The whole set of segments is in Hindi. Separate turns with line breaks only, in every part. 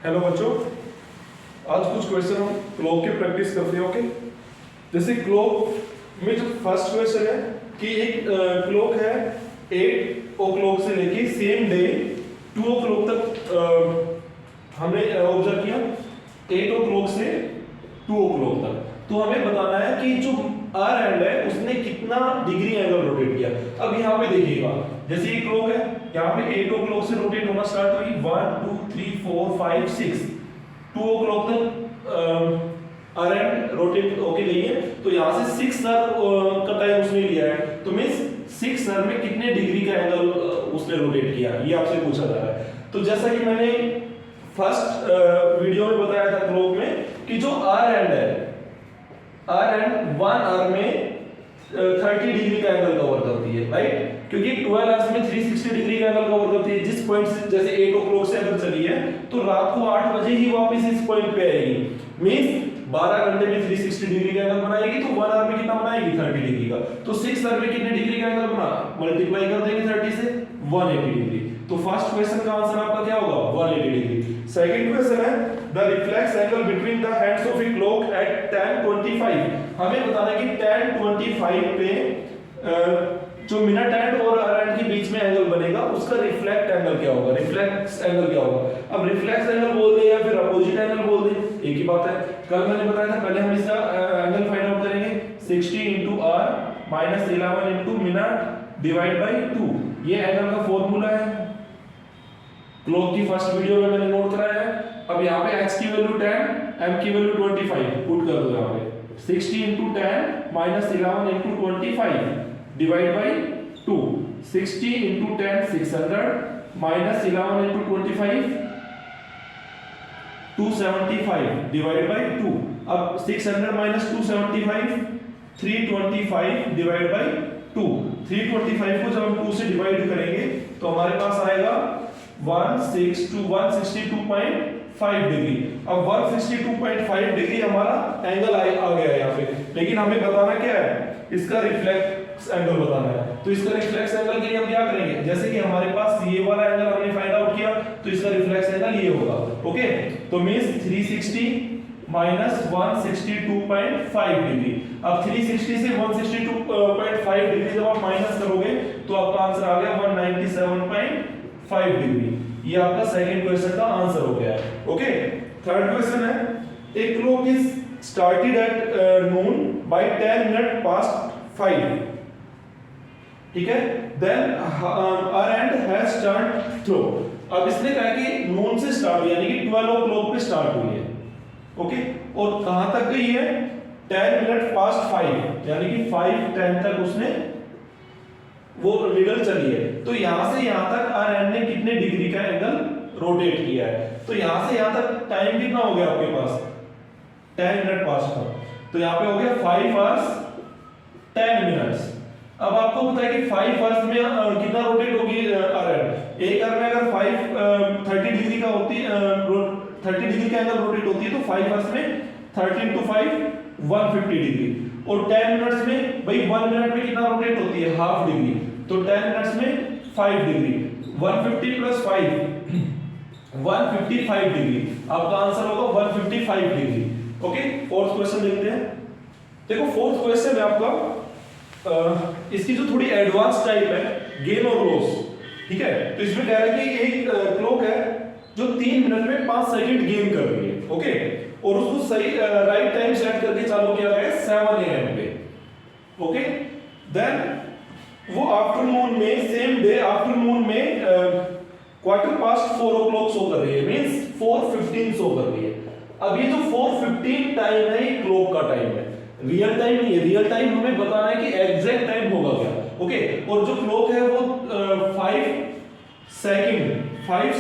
हेलो बच्चों, आज कुछ क्वेश्चन हम क्लॉक की प्रैक्टिस करते हैं। ओके, जैसे क्लॉक में जो फर्स्ट क्वेश्चन है कि एक क्लॉक है 8 o'clock से लेके सेम डे 2 o'clock तक हमने ऑब्जर्व किया। 8 o'clock से 2 o'clock तक तो हमें बताना है कि जो आर एंड है उसने कितना डिग्री एंगल रोटेट किया। अब यहाँ पे देखिएगा, जैसे ये क्लॉक है, यहाँ पे 8 o'clock से रोटेट होना स्टार्ट हुई, 1 2 3 4 5 6 2 o'clock तक आर एंड रोटेट होके गई है। तो यहाँ से 6 सर का टाइम उसने लिया है, तो मींस 6 सर में कितने डिग्री का एंगल उसने रोटेट किया, ये आपसे पूछा जा रहा है। तो जैसा कि मैंने फर्स्ट वीडियो में बताया था क्लॉक में कि जो आर एंड है, आर एंड 1 आवर में 30 डिग्री का एंगल कवर करती है, राइट? क्योंकि 12 आवर्स में 360 डिग्री का एंगल कवर करती है। जिस पॉइंट से जैसे 8 o'clock से अगर चली है तो रात को 8 बजे ही वापस इस पॉइंट पे आएगी, मींस 12 घंटे में 360 डिग्री का एंगल बनाएगी। तो 1 आवर में कितना बनाएगी? 30 डिग्री का। तो 6 आवर में कितने डिग्री का एंगल बना, मल्टीप्लाई कर देंगे 30 से, 180 डिग्री। तो फर्स्ट क्वेश्चन का आंसर आपका क्या होगा? 180 डिग्री। सेकंड क्वेश्चन है the reflex angle between the hands of a clock at 10:25। हमें बताना है कि 10:25 पे जो मिनट हैंड और आवर हैंड के बीच में एंगल बनेगा उसका रिफ्लेक्ट एंगल क्या होगा, रिफ्लेक्स एंगल क्या होगा। अब रिफ्लेक्स एंगल बोल दे या फिर अपोजिट एंगल बोल दे, एक ही बात है। कल मैंने बताया था, पहले हम इसका एंगल फाइंड आउट करेंगे। 60 * r - 11 * मिनट डिवाइड बाय 2, ये एंगल का फार्मूला है। क्लॉक की फर्स्ट वीडियो में मैंने नोट कराया है। अब यहाँ पे x की वैल्यू 10, m की वैल्यू 25 पुट कर दो। यहाँ पे 60 * 10 - 11 * 25 डिवाइड बाय 2। 60 * 10 600 - 11 * 25 275 divide by 2। अब 600 - 275 325 डिवाइड बाय 2। 325 को जब हम 2 से डिवाइड करेंगे तो हमारे पास आएगा 162.5 डिग्री। अब 162.5 डिग्री हमारा एंगल आ गया है यहाँ पे, लेकिन हमें बताना क्या है, इसका रिफ्लेक्स एंगल बताना है। तो इसका रिफ्लेक्स एंगल के लिए हम क्या करेंगे, जैसे कि हमारे पास ये वाला एंगल हमने फाइंड आउट किया तो इसका रिफ्लेक्स एंगल ये होगा। ओके, तो मींस 360 - 162.5 डिग्री। अब 360 से 162.5 डिग्री जब आप माइनस करोगे तो आपका आंसर आ गया 197.5 डिग्री। ये आपका सेकंड क्वेश्चन का आंसर हो गया है। ओके, थर्ड क्वेश्चन है a clock is started at noon by 10:05, ठीक है, then hour hand has turned through. अब इसने कहा कि नून से स्टार्ट हुई, यानी कि 12 o'clock पे स्टार्ट हुई है। ओके, और कहां तक गई है? 10:05, यानी कि 5:10 तक उसने वो नीडल चली है। तो यहां से यहां तक आर एंड ने कितने डिग्री का एंगल रोटेट किया है? तो यहां से यहां तक टाइम कितना हो गया आपके पास? 10 मिनट पास था। तो यहां पे हो गया 5 hours 10 minutes। अब आपको पता है कि 5 hours में कितना रोटेट होगी आर एंड? एक आवर में अगर 30 डिग्री का होती है, 30 डिग्री का एंगल रोटेट होती है, तो 5 hours में 30 * 5 150 डिग्री। और 10 मिनट्स में भाई 1 मिनट में कितना रोटेट होती है? Half degree. तो 10 मिनट्स में 5 डिग्री, 150 + 5 155 डिग्री। आपका आंसर होगा 155 डिग्री। ओके, फोर्थ क्वेश्चन देखते हैं। देखो फोर्थ क्वेश्चन है आपका, इसकी जो थोड़ी एडवांस टाइप है, गेन और लॉस, ठीक है। तो इसमें कह रहा है कि एक क्लॉक है जो 3 मिनट में 5 सेकंड गेन कर रही है। ओके, और उसको सही राइट टाइम सेट करके चालू किया गया है 7 AM पे। ओके, देन वो आफ्टरनून में, सेम डे आफ्टरनून में 4:15 o'clock शो कर रही है, मींस 4:15 शो कर रही है। अब ये जो 4:15 टाइम है ये क्लॉक का टाइम है, रियल टाइम नहीं है। रियल टाइम हमें बताना है कि एग्जैक्ट टाइम होगा क्या। ओके, और जो क्लॉक है वो 5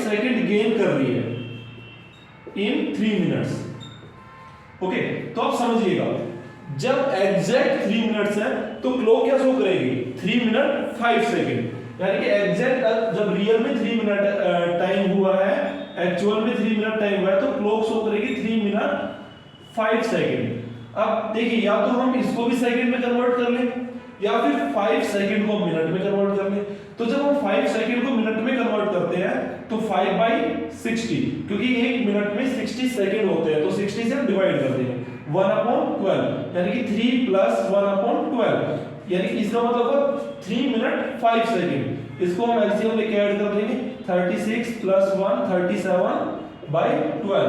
सेकंड गेन कर रही है इन 3 मिनट्स। ओके, तो आप समझिएगा, जब एग्जैक्ट 3 मिनट्स है तो क्लॉक क्या शो करेगी? 3 मिनट 5 सेकंड, यानी कि एग्जैक्ट जब रियल में 3 मिनट टाइम हुआ है, एक्चुअल में 3 मिनट टाइम हुआ है, तो क्लॉक शो करेगी 3 मिनट 5 सेकंड। अब देखिए, या तो हम इसको भी सेकंड में कन्वर्ट कर लें या फिर 5 सेकंड को मिनट में कन्वर्ट कर लें। तो जब हम 5 सेकंड को मिनट में कन्वर्ट करते हैं तो 5/60, क्योंकि 1 मिनट में 60 सेकंड होते हैं तो 60 से हम डिवाइड कर देंगे 1/12, यानी कि 3 + 1/12, यानी कि इसका मतलब हुआ 3 मिनट 5 सेकंड। इसको हम एलसीएम लेके ऐड कर देंगे 36 + 1 37/12,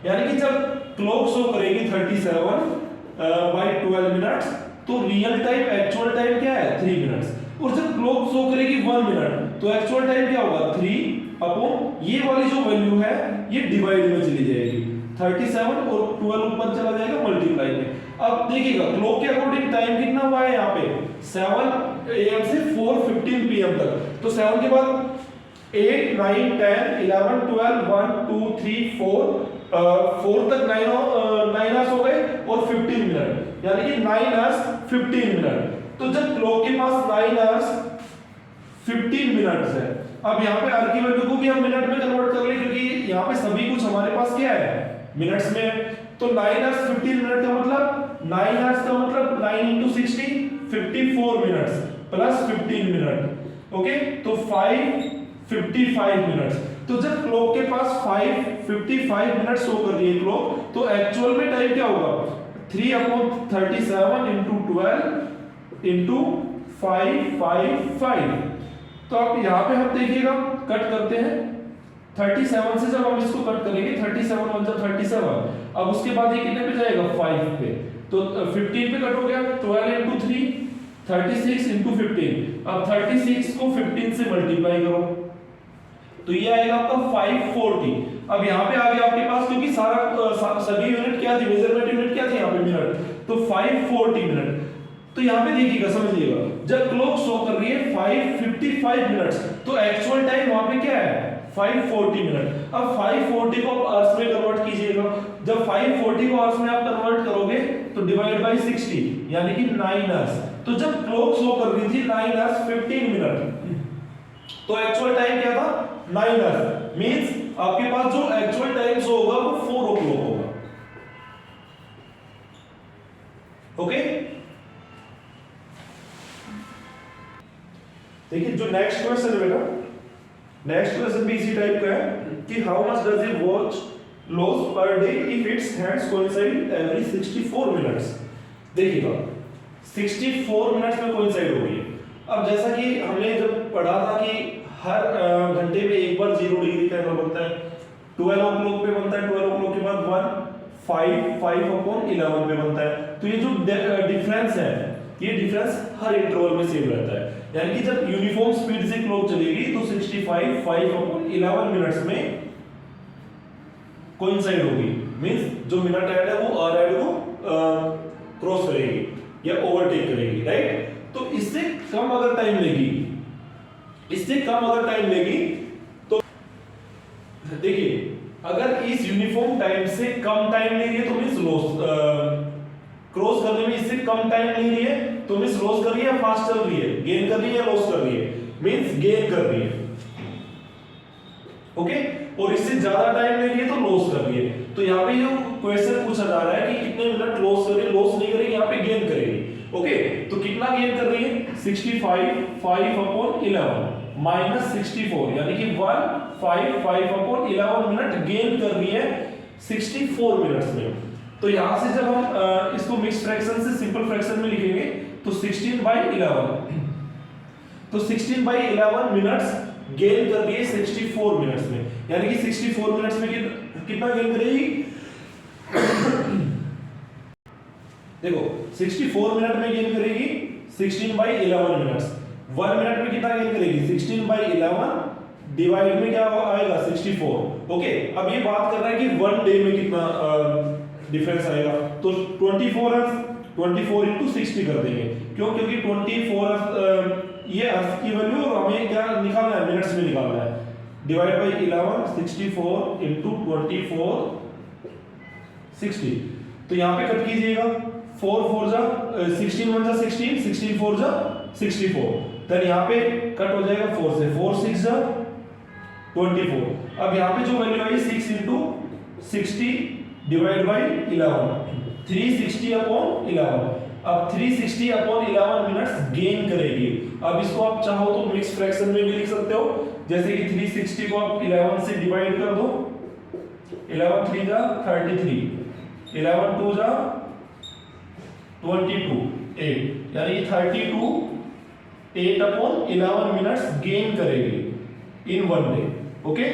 यानी कि जब क्लॉक शो करेगी 37/12 मिनट्स तो रियल टाइम एक्चुअल टाइम क्या है 3 मिनट्स, और जब क्लॉक शो करेगी 1 मिनट तो एक्चुअल टाइम क्या होगा 3 ये वाली जो वैल्यू है ये डिवाइड में चली जाएगी 37 और 12 ऊपर चला जाएगा मल्टीप्लाई में। अब देखिएगा क्लॉक के अकॉर्डिंग टाइम कितना हुआ है यहाँ पे 7 AM से 4:15 PM तक, तो 7 के बाद 8 9 10 11 12 1 2 3 4 तक 9 आवर्स हो गए और 15 मिनट, यानी कि 9 आवर्स 15 मिनट। तो जब क्लॉक के पास 9 आवर्स 15 मिनट्स है, अब यहाँ पे आर की वैल्यू को भी हम मिनट में कन्वर्ट कर ले क्योंकि यहाँ पे सभी कुछ हमारे पास क्या है मिनट्स में है। तो 9 आवर्स 15 मिनट का मतलब 9 आवर्स का मतलब 9 × 60 54 मिनट्स प्लस 15 मिनट, ओके, तो 5:55 मिनट्स। तो जब क्लॉक के पास 5:55 मिनट्स शो कर रही है क्लॉक, तो एक्चुअल में टाइम क्या होगा 3/37 × 12 × 555। तो आप यहाँ पे हम देखिएगा कट करते हैं 37 से, जब हम इसको कट करेंगे 37 1 37, अब उसके बाद ये कितने पे जाएगा 5 पे, तो 15 पे कट हो गया 12 × 3 36 × 15। अब 36 को 15 से मल्टीप्लाई करो तो ये आएगा आपका 540। अब यहाँ पे आ गया आपके पास, क्योंकि सभी यूनिट क्या थी मेजरमेंट यूनिट क्या थी यहाँ पे मिनट, तो 540 मिनट। तो यहाँ पे देखिएगा समझिएगा जब क्लॉक शो कर रही है 5:55 मिनट्स तो एक्चुअल टाइम वहां पे क्या है 540 मिनट। अब 540 को आप आवर्स में कन्वर्ट कीजिएगा, जब 540 को आवर्स में आप कन्वर्ट करोगे तो डिवाइड बाय 60 यानी कि 9 आवर्स। तो जब क्लॉक शो कर रही थी 9 आवर्स 15 मिनट तो एक्चुअल टाइम क्या था 9 आवर्स, मींस आपके पास जो एक्चुअल टाइम शो होगा वो 4 o'clock होगा, ओके। देखिए जो नेक्स्ट क्वेश्चन है बेटा, नेक्स्ट क्वेश्चन भी इसी टाइप का है कि how much does a watch loss per day if it's hands coincide every 64 minutes. देखिएगा 64 मिनट्स में कोइंसाइड हो गई। अब जैसा कि हमने जब पढ़ा था कि हर घंटे में एक बार 0 डिग्री का एंगल बनता है, 12 o'clock पे बनता है, 12 o'clock के बाद 5/11 पे बनता है। तो ये जो डिफरेंस है ये डिफरेंस हर इंटरवल में सेम रहता है, यानी कि जब यूनिफॉर्म स्पीड से क्लॉक चलेगी तो 65 5/11 मिनट्स में कोइंसाइड होगी, मींस जो मिनट एड है वो आर एड को क्रॉस करेगी या ओवरटेक करेगी, राइट। तो इससे कम अगर टाइम लेगी, इससे कम अगर टाइम लेगी तो देखिए अगर इस यूनिफॉर्म टाइम से कम टाइम ले रही है तो मींस लॉस क्रॉस करने में इससे कम टाइम ले रही है तो मींस लॉस कर रही है या फास्ट चल रही है, गेन कर रही है या लॉस कर रही है, मींस गेन कर रही है, ओके। और इससे ज्यादा टाइम ले रही है तो लॉस कर रही है। तो यहाँ पे जो क्वेश्चन पूछा जा रहा है कि कितने मिनट लॉस करेगी, लॉस नहीं करेगी, यहाँ पे गेन करेगी, ओके। तो कितना गेन कर रही है 65 5/11 माइनस 64 यानी कि 155/11 मिनट गेन कर रही है 64 मिनट्स में। तो यहां से जब हम इसको मिक्स फ्रैक्शन से सिंपल फ्रैक्शन में लिखेंगे तो 16/11, तो 16/11 मिनट्स गेन कर रही है 64 मिनट्स में, यानी कि 64 मिनट्स में कितना गेन करेगी देखो 64 मिनट में गेन करेगी 16/11 मिनट्स। 1 मिनट में कितना गेन करेगी 16/11 डिवाइड में क्या आएगा 64, ओके। अब ये बात कर रहा है कि 1 डे में कितना डिफरेंस आएगा, तो 24 × 60 कर देंगे, क्यों, क्योंकि 24 ये अर्थ की वैल्यू और हमें क्या निकालना है मिनट्स में निकालना है, डिवाइड बाय 11 64 × 24 60। तो यहाँ पे कट कीजिएगा 4 4 जा 16 1 जा 16 16 4 जा 64, देन यहाँ पे कट हो जाएगा 4 से 4 6 जा 24। अब यहाँ पे जो वैल्यू आई 6 × 60 डिवाइड बाय 11 360/11। अब 360 अपॉन 11 मिनट्स गेन करेगी। अब इसको आप चाहो तो मिक्स फ्रैक्शन में भी लिख सकते हो, जैसे कि 360 को आप 11 से डिवाइड कर दो, 11 3 जा 33, 11 2 जा 22, 8, यानी 32 8 अपॉन 11 मिनट्स गेन करेगी इन वन डे। ओके,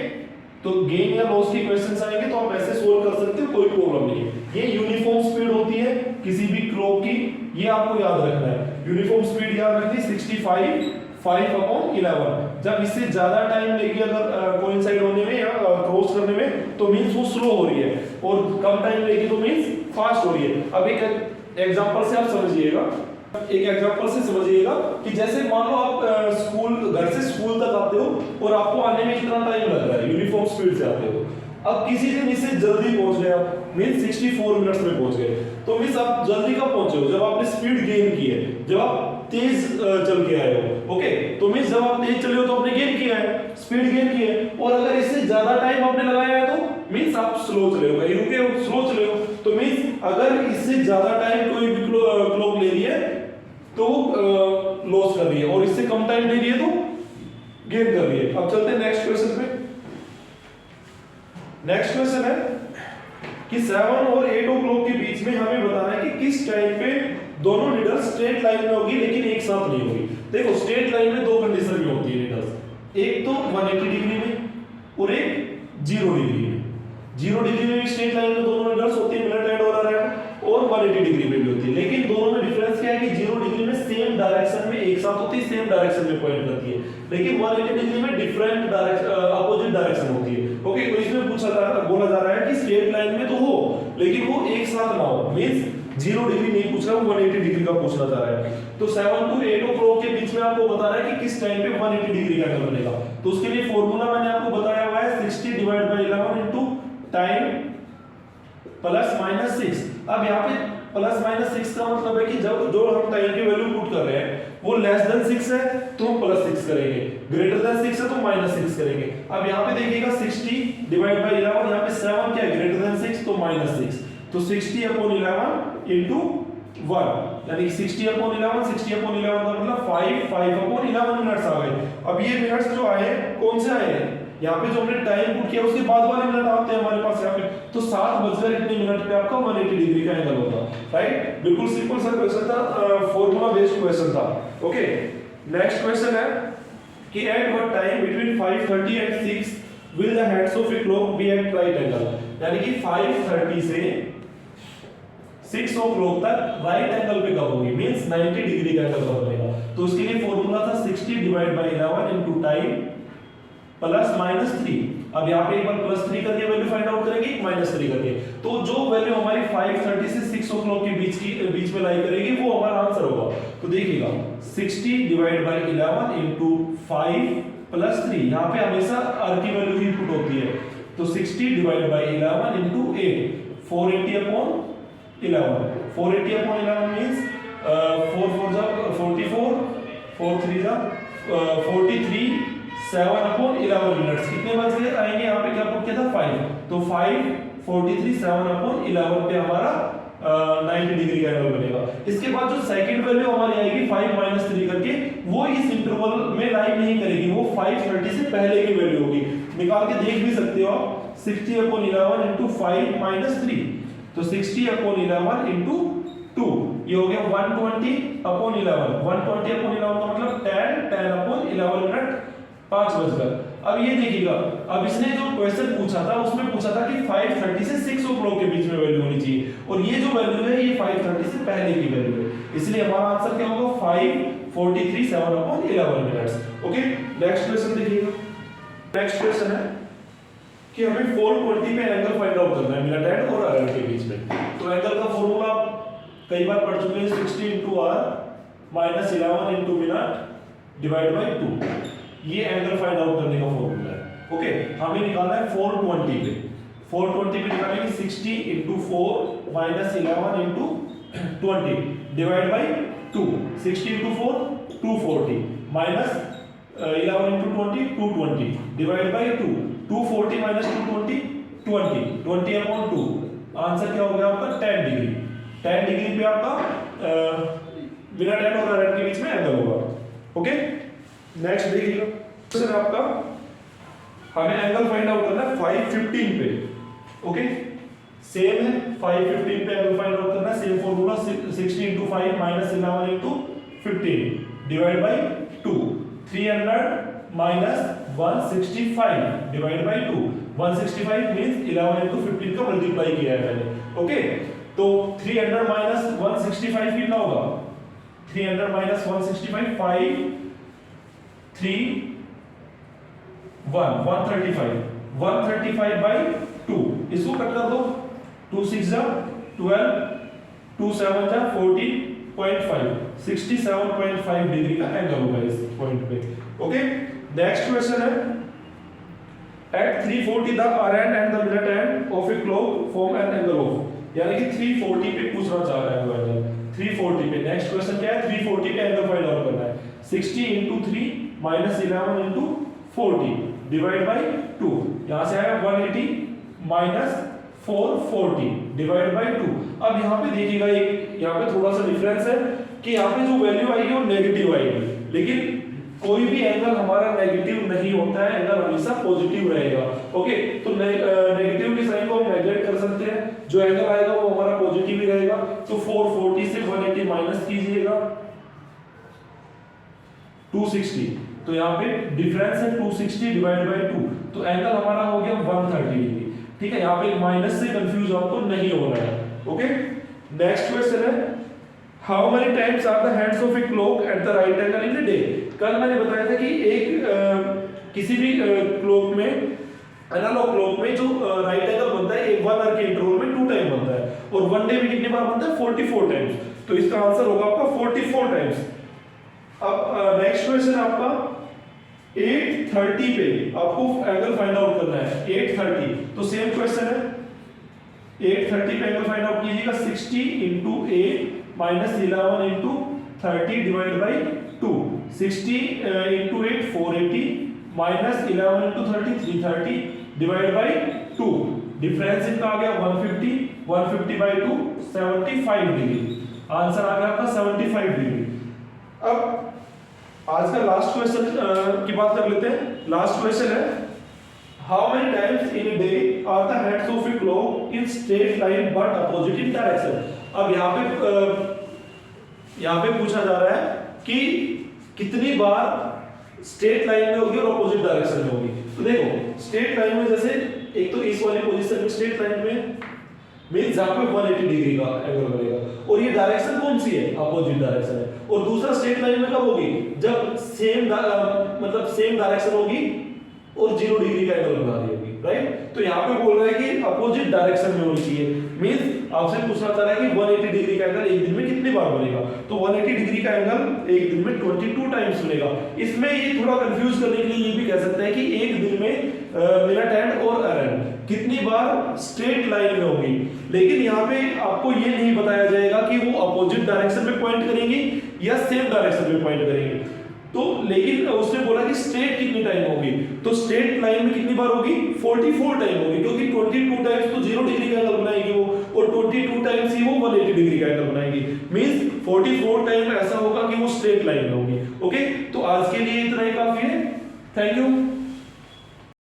तो गेन या लॉस के क्वेश्चंस आएंगे तो आप ऐसे सोल्व कर सकते हो, कोई प्रॉब्लम नहीं है। ये यूनिफॉर्म स्पीड होती है किसी भी क्लॉक की, ये आपको याद रखना है। यूनिफॉर्म स्पीड याद रखनी 65 5 अपॉन 11। जब इससे ज्यादा टाइम लेगी अगर कोइंसाइड होने में या क्रॉस करने में तो मींस वो स्लो हो रही है, और कम टाइम लेगी तो मींस फास्ट हो रही है। अब एक एग्जांपल से आप समझिएगा, एक एग्जांपल से समझिएगा कि जैसे मान लो आप स्कूल, घर से स्कूल तक आते हो और आपको आने में इतना टाइम लग रहा है, यूनिफॉर्म स्पीड से आते हो। अब किसी दिन इससे जल्दी पहुंच गए आप, मींस 64 मिनट्स में पहुंच गए, तो मींस आप जल्दी कब पहुंचे हो, जब आपने स्पीड गेन की है, जब आप तेज चल के आए हो। ओके, तो मींस जब आप तेज चले हो तो आपने गेन किया है, स्पीड गेन की है। और अगर इससे ज्यादा टाइम आपने लगाया है तो मींस आप स्लो चले हो, कहीं रुके हो, स्लो चले हो। तो मींस अगर इससे ज्यादा टाइम कोई भी क्लॉक ले रही है तो लॉस कर रही है, और इससे कम टाइम ले रही है तो गेन कर रही है। अब चलते हैं नेक्स्ट क्वेश्चन पे। नेक्स्ट क्वेश्चन है कि 7 और 8 o'clock के बीच में हमें बताना है कि किस टाइम पे दोनों नीडल स्ट्रेट लाइन में होगी लेकिन एक साथ नहीं होगी। देखो स्ट्रेट लाइन में दो कंडीशन में होती है नीडल्स, एक तो 180 डिग्री में और एक 0 डिग्री में। 0 डिग्री में भी स्ट्रेट लाइन में दोनों नीडल्स होती है, मिनट एंड और आवर एंड, और 180 डिग्री में भी होती है। लेकिन दोनों में डिफरेंस क्या है कि 0 डिग्री में सेम डायरेक्शन में एक साथ होती है, सेम डायरेक्शन में पॉइंट करती है, लेकिन 180 डिग्री में डिफरेंट डायरेक्शन, अपोजिट डायरेक्शन होती है। ओके, तो इसमें बोला जा रहा है कि स्ट्रेट लाइन में तो हो लेकिन वो एक साथ ना हो, मींस 0 डिग्री नहीं पूछ रहा, 180 डिग्री का पूछना चाह रहा है। तो 7 to 8 o'clock के बीच में आपको बता रहा है कि किस टाइम पे 180 डिग्री का एंगल बनेगा। तो उसके लिए फॉर्मूला मैंने आपको बताया हुआ है 60 divide by 11 into time plus minus 6। अब यहाँ पे प्लस माइनस 6 का मतलब है कि जब जो हम टाइम की वैल्यू पुट कर रहे हैं वो लेस देन 6 है तो हम प्लस 6 करेंगे, ग्रेटर देन 6 है तो माइनस 6 करेंगे। अब यहाँ पे देखिएगा 60 डिवाइड बाय 11, यहाँ पे 7 क्या है, ग्रेटर देन 6 तो माइनस 6, तो 60 अपॉन 11 इनटू 1, यानी 60 अपॉन 11, 60 अपॉन 11 का मतलब 5 अपॉन 11 मिनट्स आ गए। अब ये मिनट्स जो आए कौन से आए हैं, यहाँ पे जो हमने टाइम पुट किया उसके बाद वाले मिनट आते हैं हमारे पास यहाँ पे, तो 7 इतने मिनट पे आपका 180 डिग्री का एंगल होगा। राइट, बिल्कुल सिंपल सा क्वेश्चन था, फॉर्मूला बेस्ड क्वेश्चन था। ओके, नेक्स्ट क्वेश्चन है कि at what time between 5:30 and 6 will the heads of a clock be at right angle, यानी कि 5:30 से 6 o'clock तक राइट एंगल पे कब होगी, मींस 90 डिग्री का एंगल बनेगा। तो उसके लिए फॉर्मूला था 60 divide by 11 into time plus minus 3। अब यहाँ पे एक बार प्लस 3 करके वैल्यू फाइंड आउट करेंगे, माइनस 3 करके, तो जो वैल्यू हमारी 5:30 से 6 o'clock के बीच में लाई करेगी वो हमारा आंसर होगा। तो देखिएगा 60 डिवाइड बाय 11 इनटू 5 प्लस 3, यहाँ पे हमेशा r की वैल्यू ही पुट होती है, तो 60 divide by 11 into 8, 480 upon 11, 480 upon 11 means 4 4 जा 44, 4 3 जा 43, 7 अपॉन 11 मिनट्स कितने बच गए आएंगे, यहाँ पे क्या पुट किया था 5, तो 5 43 7 अपॉन 11 पे हमारा 90 डिग्री का एंगल बनेगा। इसके बाद जो सेकंड वैल्यू हमारी आएगी 5 माइनस 3 करके, वो इस इंटरवल में लाई नहीं करेगी, वो 5:30 से पहले की वैल्यू होगी, निकाल के देख भी सकते हो आप। 60 अपॉन 11 इनटू 5 माइनस 3, तो 60 अपॉन 11 इनटू 2, ये हो गया 120 अपॉन 11, 120 अपॉन 11 का मतलब 10 अपॉन 11 मिनट 5 बजकर। अब ये देखिएगा, अब इसने जो क्वेश्चन पूछा था उसमें पूछा था कि 5:30 से 6 o'clock के बीच में वैल्यू होनी चाहिए, और ये जो वैल्यू है ये 5:30 से पहले की वैल्यू है, इसलिए हमारा आंसर क्या होगा 5:43 7 upon 11 minutes. Okay, next question देखिएगा। नेक्स्ट क्वेश्चन है कि हमें 420 पे एंगल फाइंड आउट करना है मिनट एंड और आवर के बीच में। तो एंगल का फॉर्मूला कई बार पढ़ चुके हैं, 60 into r minus 11 into minute divide by 2, ये एंगल फाइंड आउट करने का फॉर्मूला है। ओके, हमें निकालना है 420 पे, 420 पे निकालेंगे 60 into 4 minus 11 into 20 divide by 2, 60 into 4 240 minus 11 into 20 220 divide by 2, 240 minus 220 20 20 upon 2, answer क्या हो गया आपका 10 डिग्री। 10 डिग्री पे आपका बिना tan और rn के बीच में एंगल होगा। ओके, नेक्स्ट देखिएगा क्वेश्चन आपका, हमें एंगल फाइंड आउट करना है 515 पे। ओके, सेम है 515 पे एंगल फाइंड आउट करना है, same formula 60 into 5 minus 11 into 15 divide by 2, 300 minus 165 divide by 2, 165 means 11 into 15 का मल्टीप्लाई किया है मैंने। ओके, तो 300 minus 165 कितना होगा, 300 minus 165 5 3 1 135 135 by 2, इसको कट कर दो, 2 6 जा 12 2 7 जा 14.5 67.5 डिग्री का एंगल होगा इस पॉइंट पे। ओके, नेक्स्ट क्वेश्चन है, at 340 the rn and the minute hand of a clock form an angle of, यानी कि 340 पे पूछना चाह रहा है वो एंगल 340 पे। नेक्स्ट क्वेश्चन क्या है, 340 पे एंगल फाइंड आउट करना है, 60 into 3 minus 11 into 40 divide by 2, यहां से आएगा 180 minus 440 डिवाइड बाय 2। अब यहां पे देखिएगा, एक यहां पे थोड़ा सा डिफरेंस है कि यहां पे जो वैल्यू आएगी वो नेगेटिव आएगी, लेकिन कोई भी एंगल हमारा नेगेटिव नहीं होता है, एंगल हमेशा पॉजिटिव रहेगा। ओके, तो नेगेटिव के साइन को हम नेगलेक्ट कर सकते हैं, जो एंगल आएगा वो हमारा पॉजिटिव ही रहेगा। तो 440 से 180 माइनस कीजिएगा 260, तो यहाँ पे डिफरेंस है 260 डिवाइड बाय 2, तो एंगल हमारा हो गया 130 डिग्री। ठीक है, यहाँ पे माइनस से कंफ्यूज आपको नहीं होना है। ओके, नेक्स्ट क्वेश्चन है, how many times are the hands of a clock at the right angle in a day. कल मैंने बताया था कि एक किसी भी क्लॉक में, एनालॉग क्लॉक में जो राइट एंगल बनता है एक 1 आवर के इंटरवल में 2 टाइम बनता है, और 1 डे में कितनी बार बनता है, 44 टाइम्स। तो इसका आंसर होगा आपका 44 टाइम्स। अब नेक्स्ट क्वेश्चन आपका 830 पे आपको एंगल फाइंड आउट करना है, 830, तो सेम क्वेश्चन है, 830 पे एंगल फाइंड आउट कीजिएगा, 60 into 8 minus 11 into 30 divide by 2, 60 into 8 480 minus 11 into 30 330 divide by 2, difference इनका आ गया 150, 150 by 2 75 डिग्री, आंसर आ गया आपका 75 डिग्री। अब आज का लास्ट क्वेश्चन की बात कर लेते हैं। लास्ट क्वेश्चन है, how many times in a day are the hands of a clock in straight line but opposite in direction. अब यहाँ पे पूछा जा रहा है कि कितनी बार स्ट्रेट लाइन में होगी और अपोजिट डायरेक्शन में होगी। तो देखो, स्ट्रेट लाइन में जैसे एक तो इस वाली पोजीशन में स्ट्रेट लाइन में मींस जहां पे 180 डिग्री का एंगल बनेगा, और ये डायरेक्शन कौन सी है, अपोजिट डायरेक्शन है। और दूसरा स्ट्रेट लाइन में कब होगी, जब मतलब सेम डायरेक्शन होगी और 0 डिग्री का एंगल बना रही होगी, राइट। तो यहाँ पे बोल रहा है कि अपोजिट डायरेक्शन में होनी चाहिए, मींस आपसे पूछना चाह रहा है कि 180 डिग्री का एंगल एक दिन में कितनी बार बनेगा। तो 180 डिग्री का एंगल एक दिन में 22 टाइम्स बनेगा। इसमें ये थोड़ा कंफ्यूज करने के लिए ये भी कह सकते हैं कि एक दिन में मिनट हैंड और एरन कितनी बार स्ट्रेट लाइन में होगी, लेकिन यहाँ पे आपको ये नहीं बताया जाएगा कि वो अपोजिट डायरेक्शन में पॉइंट करेंगी या सेम डायरेक्शन में पॉइंट करेंगी। तो लेकिन उसने बोला कि स्ट्रेट कितनी टाइम होगी, तो स्ट्रेट लाइन में कितनी बार होगी, 44 टाइम होगी, क्योंकि 22 टाइम्स तो 0 डिग्री का एंगल बनाएगी वो, और 22 टाइम्स ही वो 180 डिग्री का एंगल बनाएगी, मींस 44 टाइम ऐसा होगा कि वो स्ट्रेट लाइन में होगी। ओके, तो आज के लिए इतना ही काफी है। Thank you.